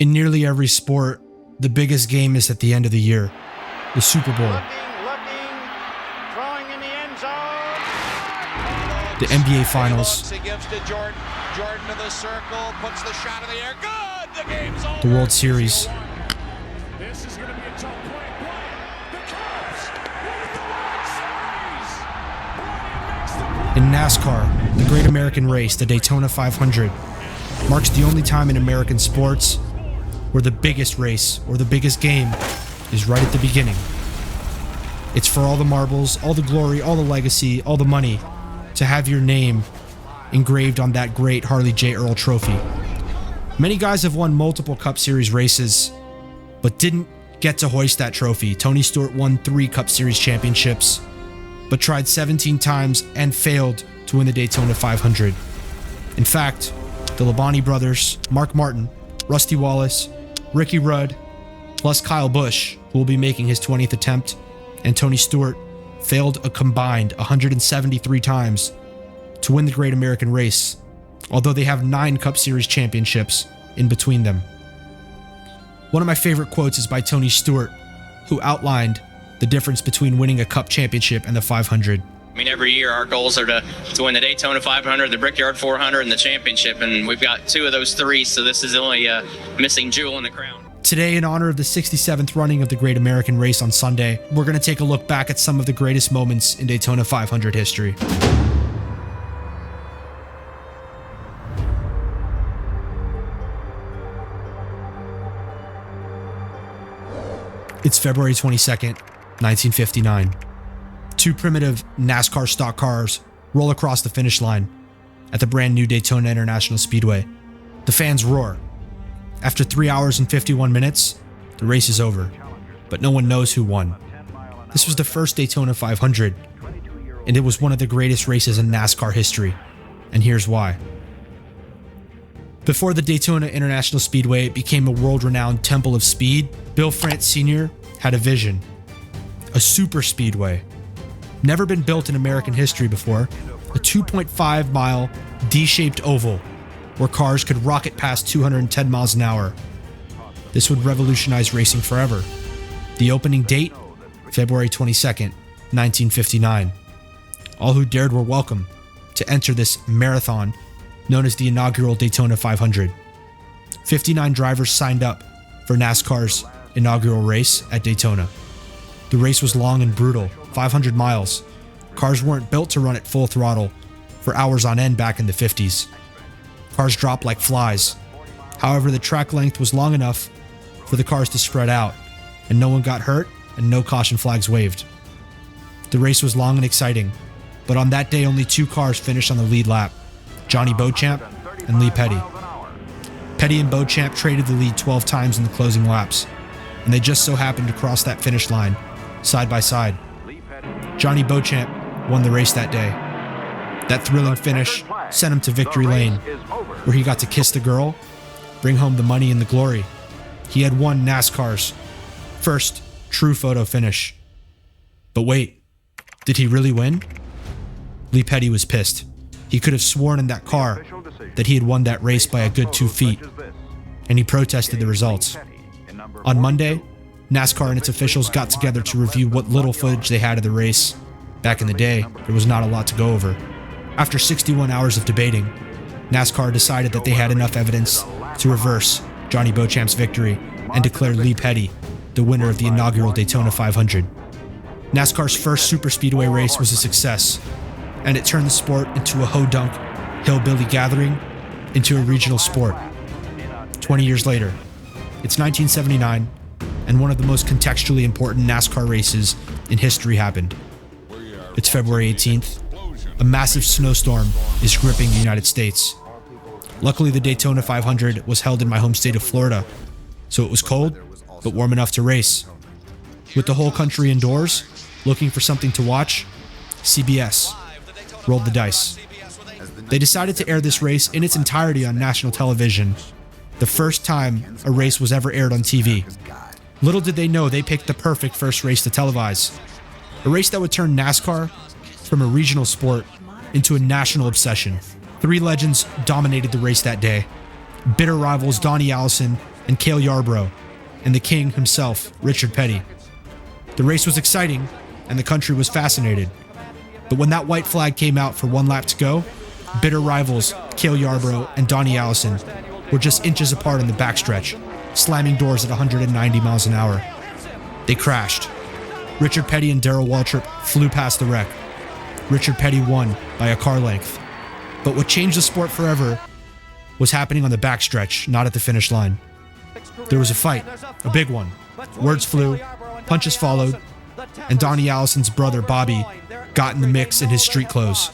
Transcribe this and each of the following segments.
In nearly every sport, the biggest game is at the end of the year, the Super Bowl. Throwing in the end zone. The NBA Finals. He gives to Jordan. Jordan to the circle, puts the shot in the air. Good. The game's over. The World Series. This is going to be a tough play. The Cubs win the World Series. In NASCAR, the Great American Race, the Daytona 500, marks the only time in American sports where the biggest race or the biggest game is right at the beginning. It's for all the marbles, all the glory, all the legacy, all the money to have your name engraved on that great Harley J. Earl trophy. Many guys have won multiple Cup Series races, but didn't get to hoist that trophy. Tony Stewart won 3 Cup Series championships, but tried 17 times and failed to win the Daytona 500. In fact, the Labonte brothers, Mark Martin, Rusty Wallace, Ricky Rudd, plus kylebusch, who will be making his 20th attempt, and Tony Stewart failed a combined 173 times to win the Great American Race, although they have 9 Cup Series championships in between them. One of my favorite quotes is by Tony Stewart, who outlined the difference between winning a Cup championship and the 500. I mean, every year our goals are to win the Daytona 500, the Brickyard 400, and the championship, and we've got 2 of those 3, so this is the only missing jewel in the crown. Today, in honor of the 67th running of the Great American Race on Sunday, we're going to take a look back at some of the greatest moments in Daytona 500 history. It's February 22nd, 1959. 2 primitive NASCAR stock cars roll across the finish line at the brand new Daytona International Speedway. The fans roar. After 3 hours and 51 minutes, the race is over, but no one knows who won. This was the first Daytona 500, and it was one of the greatest races in NASCAR history, and here's why. Before the Daytona International Speedway became a world-renowned temple of speed, Bill France Sr. had a vision. A super speedway. Never been built in American history before. A 2.5-mile D-shaped oval where cars could rocket past 210 miles an hour. This would revolutionize racing forever. The opening date, February 22nd, 1959. All who dared were welcome to enter this marathon known as the inaugural Daytona 500. 59 drivers signed up for NASCAR's inaugural race at Daytona. The race was long and brutal, 500 miles. Cars weren't built to run at full throttle for hours on end back in the 50s. Cars dropped like flies. However, the track length was long enough for the cars to spread out, and no one got hurt and no caution flags waved. The race was long and exciting, but on that day only 2 cars finished on the lead lap, Johnny Beauchamp and Lee Petty. Petty and Beauchamp traded the lead 12 times in the closing laps, and they just so happened to cross that finish line side by side. Johnny Beauchamp won the race that day. That thrilling finish sent him to victory lane, where he got to kiss the girl, bring home the money and the glory. He had won NASCAR's first true photo finish. But wait, did he really win? Lee Petty was pissed. He could have sworn in that car that he had won that race by a good 2 feet, and he protested the results. On Monday, NASCAR and its officials got together to review what little footage they had of the race. Back in the day, there was not a lot to go over. After 61 hours of debating, NASCAR decided that they had enough evidence to reverse Johnny Beauchamp's victory and declare Lee Petty the winner of the inaugural Daytona 500. NASCAR's first superspeedway race was a success, and it turned the sport into a ho-dunk, hillbilly gathering into a regional sport. 20 years later, it's 1979, and one of the most contextually important NASCAR races in history happened. It's February 18th. A massive snowstorm is gripping the United States. Luckily, the Daytona 500 was held in my home state of Florida, so it was cold, but warm enough to race. With the whole country indoors, looking for something to watch, CBS rolled the dice. They decided to air this race in its entirety on national television, the first time a race was ever aired on TV. Little did they know they picked the perfect first race to televise. A race that would turn NASCAR from a regional sport into a national obsession. 3 legends dominated the race that day. Bitter rivals Donnie Allison and Cale Yarborough, and the king himself, Richard Petty. The race was exciting, and the country was fascinated. But when that white flag came out for one lap to go, bitter rivals Cale Yarborough and Donnie Allison were just inches apart in the backstretch, slamming doors at 190 miles an hour. They crashed. Richard Petty and Darrell Waltrip flew past the wreck. Richard Petty won by a car length. But what changed the sport forever was happening on the backstretch, not at the finish line. There was a fight, a big one. Words flew, punches followed, and Donnie Allison's brother, Bobby, got in the mix in his street clothes.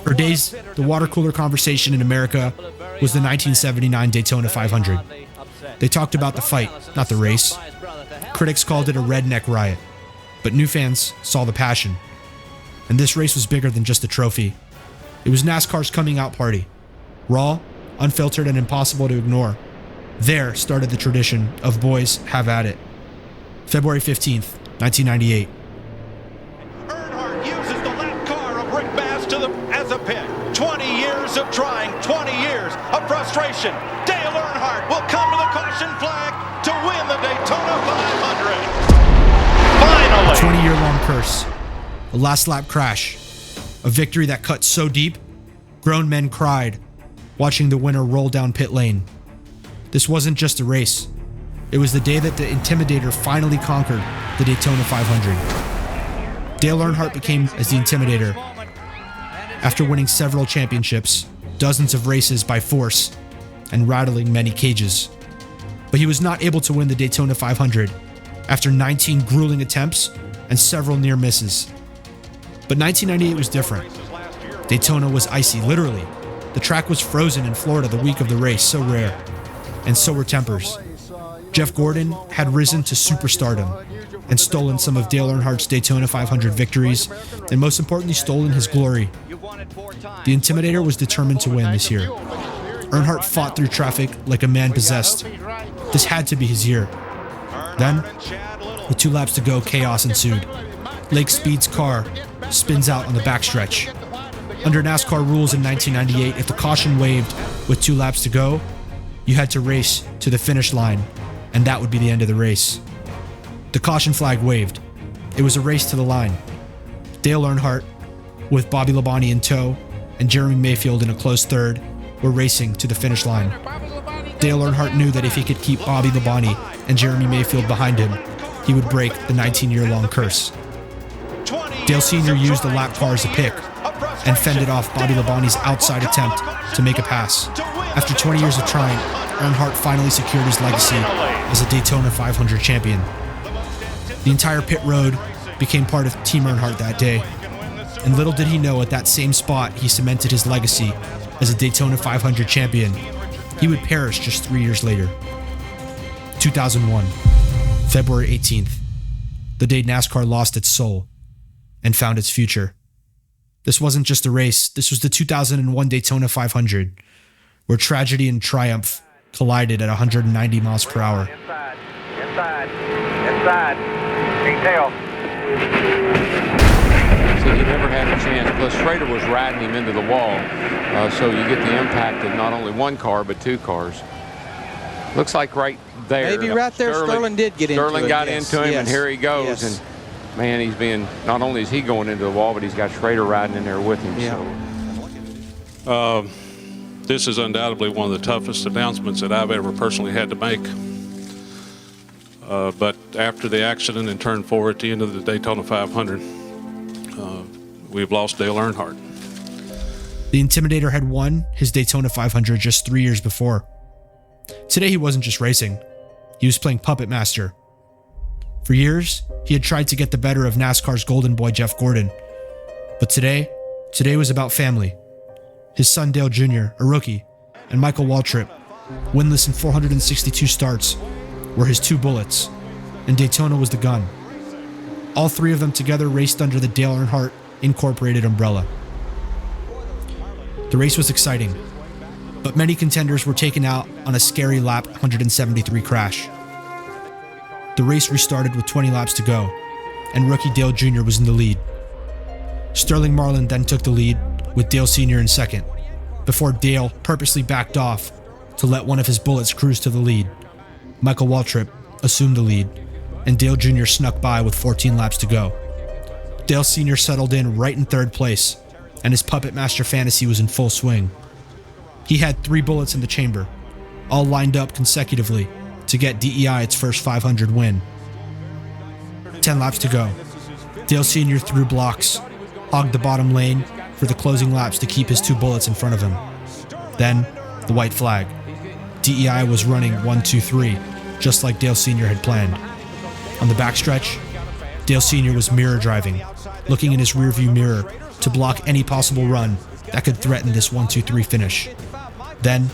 For days, the water cooler conversation in America was the 1979 Daytona 500. They talked about the fight, not the race. Critics called it a redneck riot, but new fans saw the passion. And this race was bigger than just a trophy. It was NASCAR's coming out party. Raw, unfiltered, and impossible to ignore. There started the tradition of boys have at it. February 15th, 1998. Earnhardt uses the lap car of Rick Bass as a pit. 20 years of trying, 20 years of frustration. Dale Earnhardt will come to the caution flag to win the Daytona 500. Finally! A 20-year-long curse. A last lap crash. A victory that cut so deep, grown men cried, watching the winner roll down pit lane. This wasn't just a race. It was the day that the Intimidator finally conquered the Daytona 500. Dale Earnhardt became as the Intimidator after winning several championships, dozens of races by force, and rattling many cages. But he was not able to win the Daytona 500 after 19 grueling attempts and several near misses. But 1998 was different. Daytona was icy, literally. The track was frozen in Florida the week of the race, so rare. And so were tempers. Jeff Gordon had risen to superstardom and stolen some of Dale Earnhardt's Daytona 500 victories, and most importantly, stolen his glory. The Intimidator was determined to win this year. Earnhardt fought through traffic like a man possessed. This had to be his year. Then, with 2 laps to go, chaos ensued. Lake Speed's car spins out on the backstretch. Under NASCAR rules in 1998, if the caution waved with 2 laps to go, you had to race to the finish line, and that would be the end of the race. The caution flag waved. It was a race to the line. Dale Earnhardt, with Bobby Labonte in tow, and Jeremy Mayfield in a close third, were racing to the finish line. Dale Earnhardt knew that if he could keep Bobby Labonte and Jeremy Mayfield behind him, he would break the 19-year-long curse. Dale Sr. used the lap car as a pick and fended off Bobby Labonte's outside attempt to make a pass. After 20 years of trying, Earnhardt finally secured his legacy as a Daytona 500 champion. The entire pit road became part of Team Earnhardt that day, and little did he know at that same spot he cemented his legacy as a Daytona 500 champion. He would perish just 3 years later. 2001, February 18th, the day NASCAR lost its soul and found its future. This wasn't just a race, this was the 2001 Daytona 500, where tragedy and triumph collided at 190 miles per hour. Inside, detail. So he never had a chance, plus Schrader was riding him into the wall, so you get the impact of not only one car, but 2 cars. Looks like right there. Maybe right there, Sterling did get into it. Sterling got into him, and here he goes. Yes. And man, he's being, not only is he going into the wall, but he's got Schrader riding in there with him. Yeah. So. This is undoubtedly one of the toughest announcements that I've ever personally had to make. But after the accident and turn 4 at the end of the Daytona 500, we've lost Dale Earnhardt. The Intimidator had won his Daytona 500 just 3 years before. Today he wasn't just racing, he was playing puppet master. For years, he had tried to get the better of NASCAR's golden boy Jeff Gordon. But today was about family. His son Dale Jr., a rookie, and Michael Waltrip, winless in 462 starts, were his 2 bullets, and Daytona was the gun. All 3 of them together raced under the Dale Earnhardt Incorporated umbrella. The race was exciting, but many contenders were taken out on a scary lap 173 crash. The race restarted with 20 laps to go, and rookie Dale Jr. was in the lead. Sterling Marlin then took the lead, with Dale Sr. in second, before Dale purposely backed off to let one of his bullets cruise to the lead. Michael Waltrip assumed the lead, and Dale Jr. snuck by with 14 laps to go. Dale Sr. settled in right in third place, and his puppet master fantasy was in full swing. He had 3 bullets in the chamber, all lined up consecutively to get DEI its first 500 win. 10 laps to go. Dale Sr. threw blocks, hogged the bottom lane for the closing laps to keep his 2 bullets in front of him. Then, the white flag. DEI was running 1-2-3, just like Dale Sr. had planned. On the backstretch, Dale Sr. was mirror driving, looking in his rearview mirror to block any possible run that could threaten this 1-2-3 finish. Then,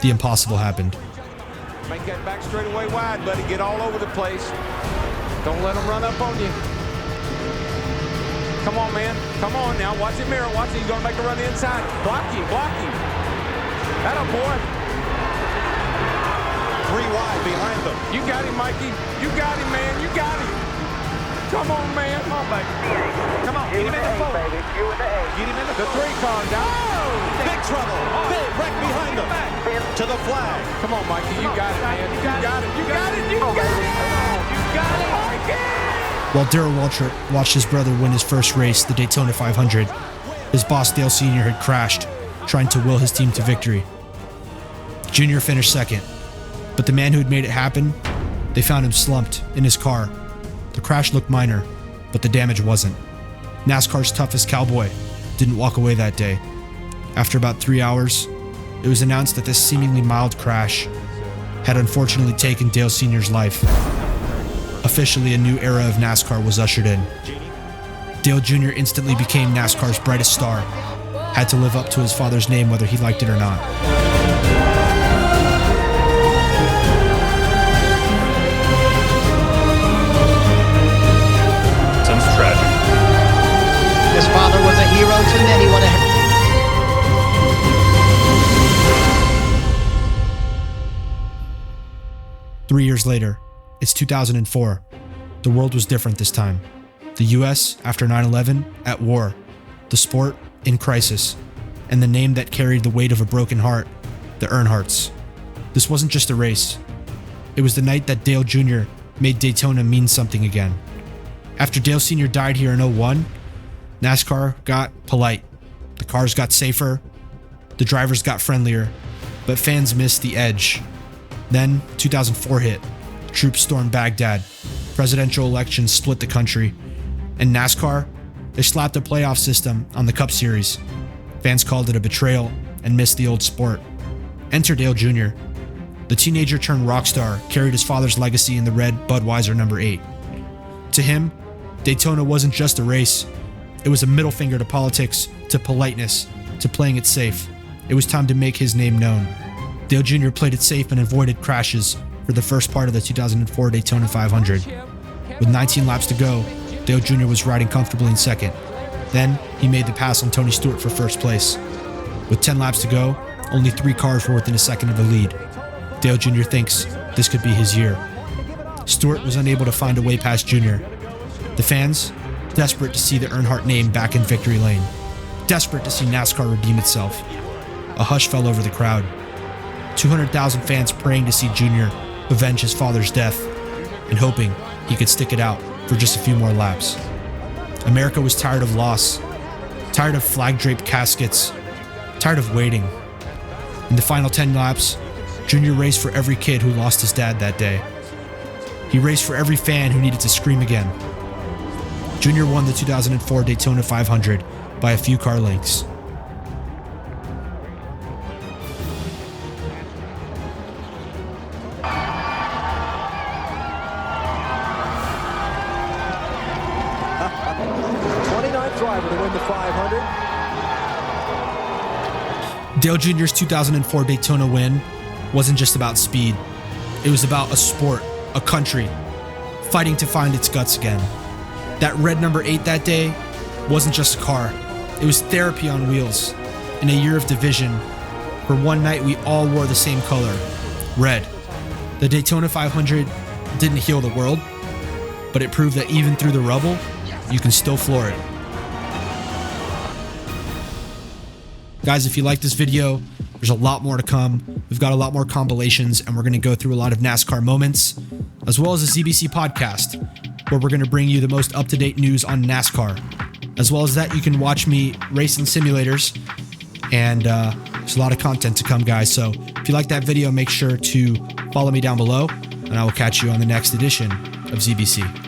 the impossible happened. Make that back straightaway wide, buddy. Get all over the place. Don't let them run up on you. Come on, man. Come on now. Watch it, mirror. Watch it. He's going to make a run inside. Block him. Block him. That boy. 3 wide behind them. You got him, Mikey. You got him, man. You got him. Come on, man. Come on, baby. Come on. Get him in the 4. Get him in the 3 car. Oh! Big trouble. Big wreck behind them. To the flag. Come on, Mikey. You got it, man. You got it. You got it. You got it. You got it, Mikey. While Darrell Waltrip watched his brother win his first race, the Daytona 500, his boss Dale Sr. had crashed, trying to will his team to victory. Junior finished second, but the man who had made it happen, they found him slumped in his car. The crash looked minor, but the damage wasn't. NASCAR's toughest cowboy didn't walk away that day. After about 3 hours, it was announced that this seemingly mild crash had unfortunately taken Dale Sr.'s life. Officially, a new era of NASCAR was ushered in. Dale Jr. instantly became NASCAR's brightest star, had to live up to his father's name whether he liked it or not. Sounds tragic. His father was a hero to many. 3 years later, it's 2004. The world was different this time. The US, after 9/11, at war. The sport, in crisis. And the name that carried the weight of a broken heart, the Earnhardts. This wasn't just a race. It was the night that Dale Jr. made Daytona mean something again. After Dale Sr. died here in 2001, NASCAR got polite. The cars got safer. The drivers got friendlier. But fans missed the edge. Then 2004 hit. Troops stormed Baghdad. Presidential elections split the country. And NASCAR, they slapped a playoff system on the Cup Series. Fans called it a betrayal and missed the old sport. Enter Dale Jr. The teenager turned rock star carried his father's legacy in the red Budweiser number 8. To him, Daytona wasn't just a race. It was a middle finger to politics, to politeness, to playing it safe. It was time to make his name known. Dale Jr. played it safe and avoided crashes for the first part of the 2004 Daytona 500. With 19 laps to go, Dale Jr. was riding comfortably in second. Then, he made the pass on Tony Stewart for first place. With 10 laps to go, only 3 cars were within a second of the lead. Dale Jr. thinks this could be his year. Stewart was unable to find a way past Jr. The fans, desperate to see the Earnhardt name back in victory lane. Desperate to see NASCAR redeem itself. A hush fell over the crowd. 200,000 fans praying to see Jr. avenge his father's death and hoping he could stick it out for just a few more laps. America was tired of loss, tired of flag-draped caskets, tired of waiting. In the final 10 laps, Jr. raced for every kid who lost his dad that day. He raced for every fan who needed to scream again. Jr. won the 2004 Daytona 500 by a few car lengths. Driver to win the 500. Dale Jr.'s 2004 Daytona win wasn't just about speed. It was about a sport, a country, fighting to find its guts again. That red number 8 that day wasn't just a car. It was therapy on wheels. In a year of division, for one night we all wore the same color, red. The Daytona 500 didn't heal the world, but it proved that even through the rubble, you can still floor it. Guys, if you like this video, There's a lot more to come. We've got a lot more compilations, and we're going to go through a lot of NASCAR moments, as well as a ZBC podcast, where we're going to bring you the most up-to-date news on NASCAR. As well as that, you can watch me race in simulators, and there's a lot of content to come, guys. So if you like that video, make sure to follow me down below, and I will catch you on the next edition of ZBC.